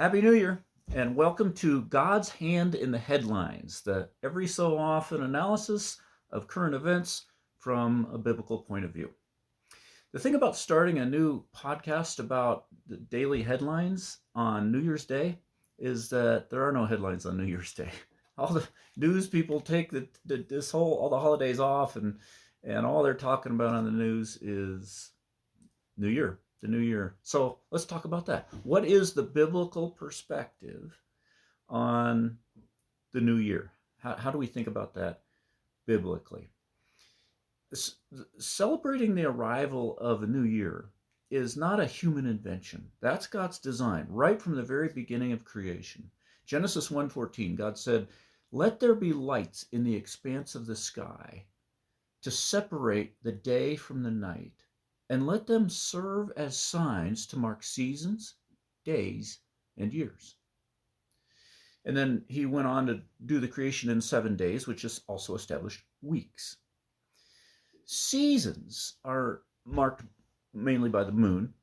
Happy New Year, and welcome to God's Hand in the Headlines, the every so often analysis of current events from a biblical point of view. The thing about starting a new podcast about the daily headlines on New Year's Day is that there are no headlines on New Year's Day. All the news people take all the holidays off, and all they're talking about on the news is New Year, the new year. So let's talk about that. What is the biblical perspective on the new year? How do we think about that biblically? Celebrating the arrival of a new year is not a human invention. That's God's design right from the very beginning of creation. Genesis 1:14, God said, "Let there be lights in the expanse of the sky to separate the day from the night, and let them serve as signs to mark seasons, days, and years." And then he went on to do the creation in 7 days, which is also established weeks. Seasons are marked mainly by the moon,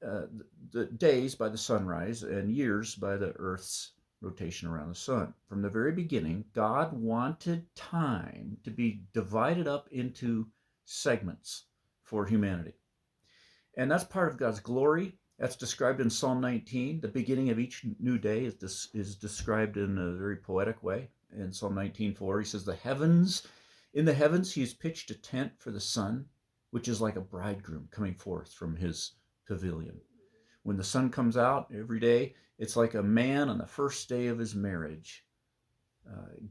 the days by the sunrise, and years by the earth's rotation around the sun. From the very beginning, God wanted time to be divided up into segments for humanity. And that's part of God's glory. That's described in Psalm 19. The beginning of each new day is described in a very poetic way. In Psalm 19:4, he says, in the heavens he has pitched a tent for the sun, which is like a bridegroom coming forth from his pavilion. When the sun comes out every day, it's like a man on the first day of his marriage.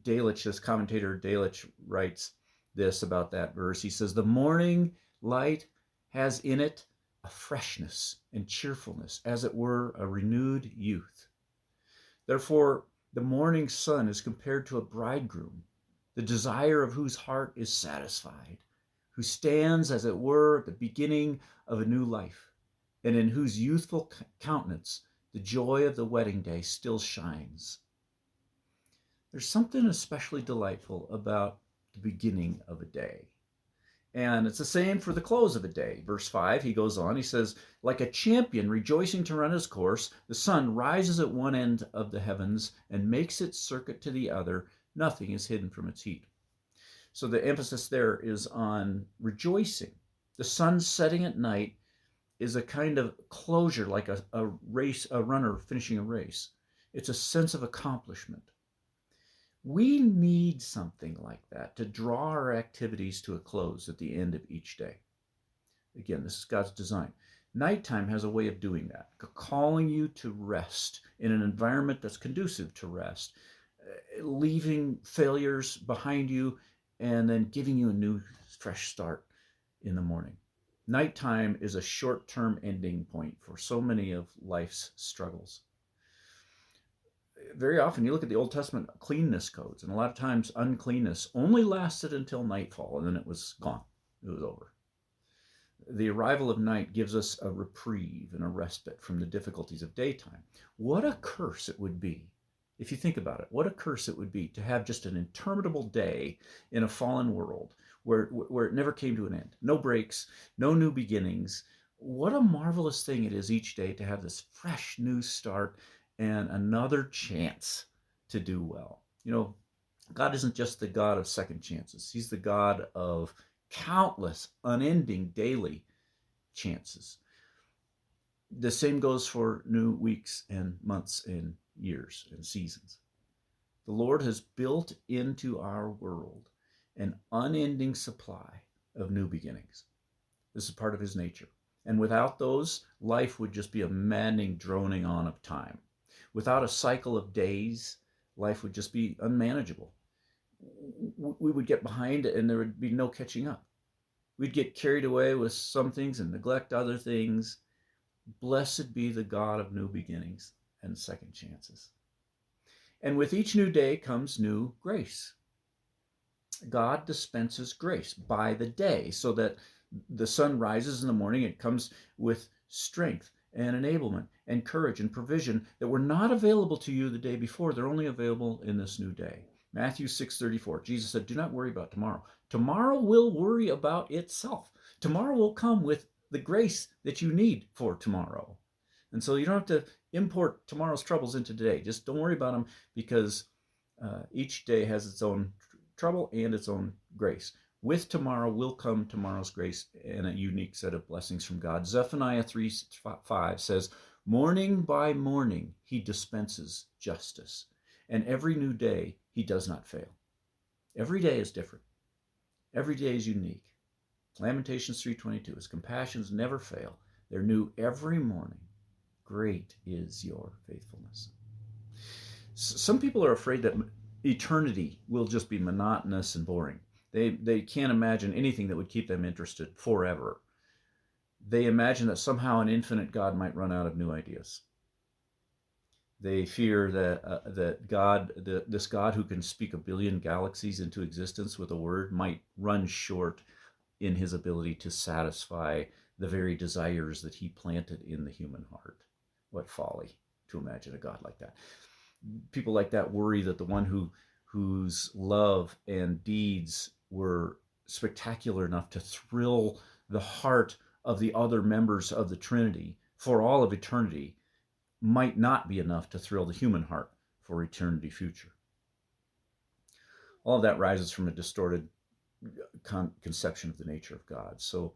This commentator Delitzsch writes this about that verse. He says, "The morning light has in it a freshness and cheerfulness, as it were a renewed youth. Therefore, the morning sun is compared to a bridegroom, the desire of whose heart is satisfied, who stands, as it were, at the beginning of a new life, and in whose youthful countenance the joy of the wedding day still shines." There's something especially delightful about the beginning of a day. And it's the same for the close of a day. Verse 5, he goes on, he says, "Like a champion rejoicing to run his course, the sun rises at one end of the heavens and makes its circuit to the other. Nothing is hidden from its heat." So the emphasis there is on rejoicing. The sun setting at night is a kind of closure, like a runner finishing a race. It's a sense of accomplishment. We need something like that to draw our activities to a close at the end of each day. Again, this is God's design. Nighttime has a way of doing that, calling you to rest in an environment that's conducive to rest, leaving failures behind you, and then giving you a new, fresh start in the morning. Nighttime is a short-term ending point for so many of life's struggles. Very often you look at the Old Testament cleanness codes, and a lot of times uncleanness only lasted until nightfall, and then it was gone. It was over. The arrival of night gives us a reprieve and a respite from the difficulties of daytime. What a curse it would be, if you think about it, what a curse it would be to have just an interminable day in a fallen world where it never came to an end. No breaks, no new beginnings. What a marvelous thing it is each day to have this fresh new start and another chance to do well. You know, God isn't just the God of second chances. He's the God of countless, unending, daily chances. The same goes for new weeks and months and years and seasons. The Lord has built into our world an unending supply of new beginnings. This is part of his nature. And without those, life would just be a maddening droning on of time. Without a cycle of days, life would just be unmanageable. We would get behind and there would be no catching up. We'd get carried away with some things and neglect other things. Blessed be the God of new beginnings and second chances. And with each new day comes new grace. God dispenses grace by the day so that the sun rises in the morning. It comes with strength and enablement and courage and provision that were not available to you the day before. They're only available in this new day. Matthew 6:34, Jesus said, "Do not worry about tomorrow. Tomorrow will worry about itself. Tomorrow will come with the grace that you need for tomorrow." And so you don't have to import tomorrow's troubles into today. Just don't worry about them, because each day has its own trouble and its own grace. With tomorrow will come tomorrow's grace and a unique set of blessings from God. Zephaniah 3:5 says, "Morning by morning he dispenses justice, and every new day he does not fail." Every day is different. Every day is unique. Lamentations 3:22, "His compassions never fail. They're new every morning. Great is your faithfulness." Some people are afraid that eternity will just be monotonous and boring. They can't imagine anything that would keep them interested forever. They imagine that somehow an infinite God might run out of new ideas. They fear that this God who can speak a billion galaxies into existence with a word, might run short in his ability to satisfy the very desires that he planted in the human heart. What folly to imagine a God like that. People like that worry that the one whose love and deeds were spectacular enough to thrill the heart of the other members of the Trinity for all of eternity might not be enough to thrill the human heart for eternity future. All of that rises from a distorted conception of the nature of God. So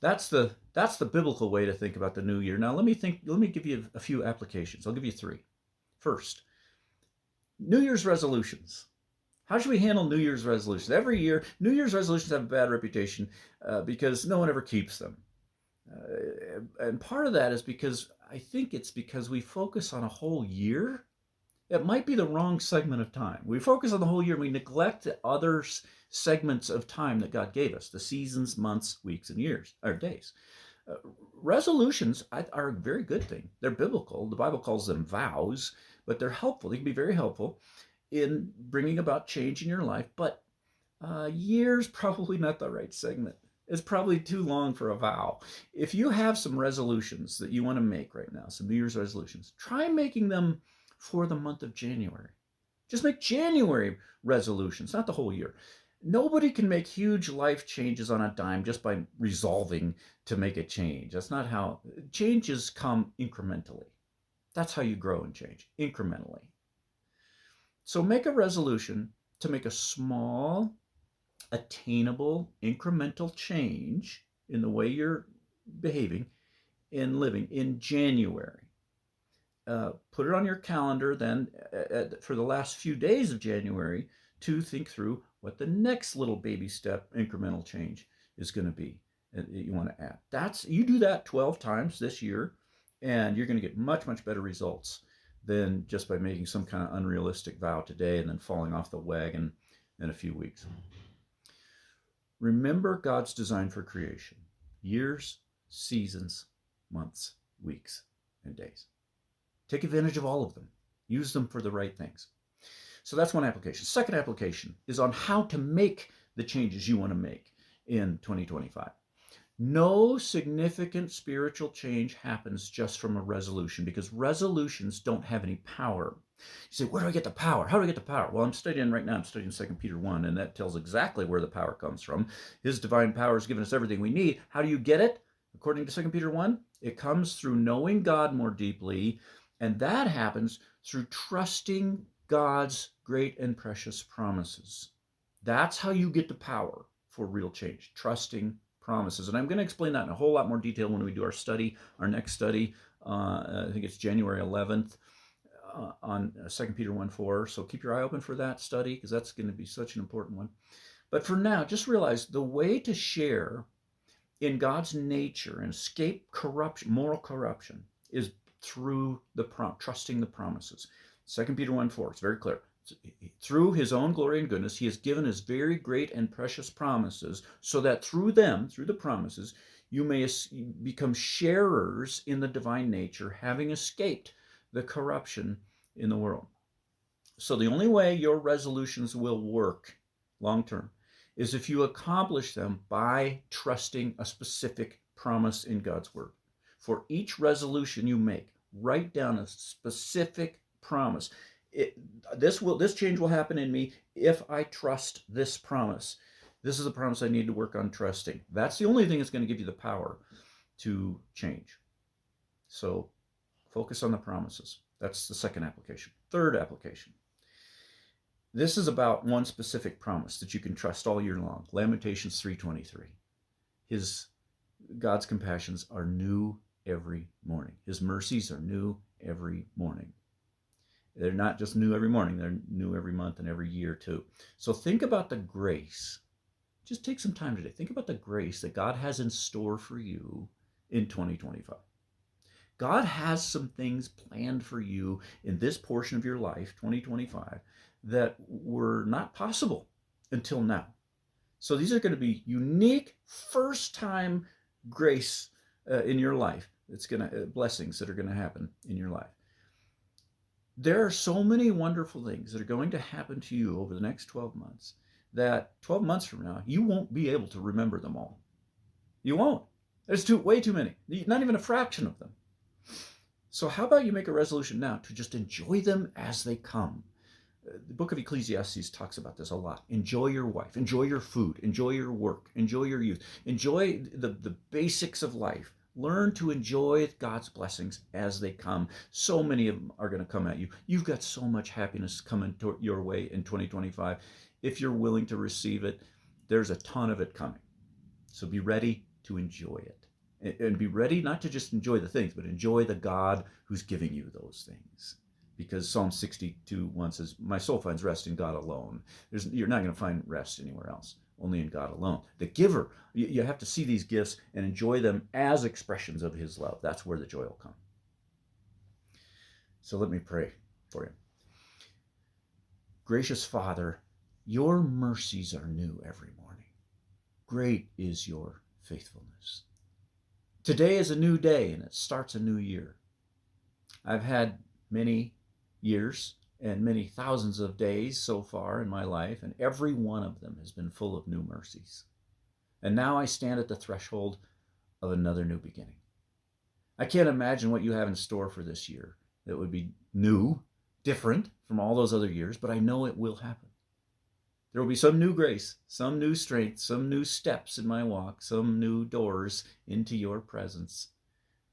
that's the biblical way to think about the new year. Now let me give you a few applications. I'll give you three. First, New Year's resolutions. How should we handle New Year's resolutions? Every year, New Year's resolutions have a bad reputation because no one ever keeps them. And part of that is because I think it's because we focus on a whole year. It might be the wrong segment of time. We focus on the whole year and we neglect the other segments of time that God gave us, the seasons, months, weeks, and years, or days. Resolutions are a very good thing. They're biblical. The Bible calls them vows, but they're helpful. They can be very helpful in bringing about change in your life, but year's probably not the right segment. It's probably too long for a vow. If you have some resolutions that you want to make right now, some New Year's resolutions, try making them for the month of January. Just make January resolutions, not the whole year. Nobody can make huge life changes on a dime just by resolving to make a change. That's not how changes come incrementally. That's how you grow and change, incrementally. So make a resolution to make a small, attainable, incremental change in the way you're behaving and living in January. Put it on your calendar then for the last few days of January to think through what the next little baby step incremental change is going to be that you want to add. You do that 12 times this year, and you're going to get much, much better results than just by making some kind of unrealistic vow today and then falling off the wagon in a few weeks. Remember God's design for creation: years, seasons, months, weeks, and days. Take advantage of all of them. Use them for the right things. So that's one application. Second application is on how to make the changes you want to make in 2025. No significant spiritual change happens just from a resolution, because resolutions don't have any power. You say, where do I get the power? How do I get the power? Well, I'm studying 2 Peter 1, and that tells exactly where the power comes from. His divine power has given us everything we need. How do you get it? According to 2 Peter 1, it comes through knowing God more deeply, and that happens through trusting God's great and precious promises. That's how you get the power for real change, trusting promises. And I'm going to explain that in a whole lot more detail when we do our next study. I think it's January 11th on 2 Peter 1:4. So keep your eye open for that study, because that's going to be such an important one. But for now, just realize the way to share in God's nature and escape corruption, moral corruption, is through trusting the promises. 2 Peter 1:4, it's very clear. Through his own glory and goodness, he has given his very great and precious promises, so that through them, through the promises, you may become sharers in the divine nature, having escaped the corruption in the world. So the only way your resolutions will work long term is if you accomplish them by trusting a specific promise in God's word. For each resolution you make, write down a specific promise. This change will happen in me if I trust this promise. This is a promise I need to work on trusting. That's the only thing that's going to give you the power to change. So focus on the promises. That's the second application. Third application. This is about one specific promise that you can trust all year long. Lamentations 3:23. His God's compassions are new every morning. His mercies are new every morning. They're not just new every morning, they're new every month and every year too. So think about the grace. Just take some time today. Think about the grace that God has in store for you in 2025. God has some things planned for you in this portion of your life, 2025, that were not possible until now. So these are going to be unique first time grace in your life. It's going to blessings that are going to happen in your life. There are so many wonderful things that are going to happen to you over the next 12 months that 12 months from now, you won't be able to remember them all. You won't. There's way too many, not even a fraction of them. So how about you make a resolution now to just enjoy them as they come? The book of Ecclesiastes talks about this a lot. Enjoy your wife, enjoy your food, enjoy your work, enjoy your youth, enjoy the basics of life. Learn to enjoy God's blessings as they come. So many of them are going to come at you. You've got so much happiness coming your way in 2025. If you're willing to receive it, there's a ton of it coming. So be ready to enjoy it. And be ready not to just enjoy the things, but enjoy the God who's giving you those things. Because Psalm 62:1 says, my soul finds rest in God alone. You're not going to find rest anywhere else, only in God alone. The giver, you have to see these gifts and enjoy them as expressions of his love. That's where the joy will come. So let me pray for you. Gracious Father, your mercies are new every morning. Great is your faithfulness. Today is a new day and it starts a new year. I've had many years and many thousands of days so far in my life, and every one of them has been full of new mercies. And now I stand at the threshold of another new beginning. I can't imagine what you have in store for this year that would be new, different from all those other years, but I know it will happen. There will be some new grace, some new strength, some new steps in my walk, some new doors into your presence.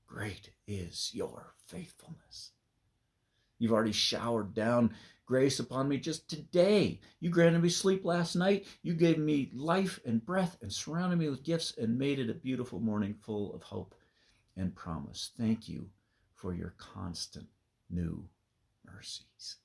Great is your faithfulness. You've already showered down grace upon me just today. You granted me sleep last night. You gave me life and breath and surrounded me with gifts and made it a beautiful morning full of hope and promise. Thank you for your constant new mercies.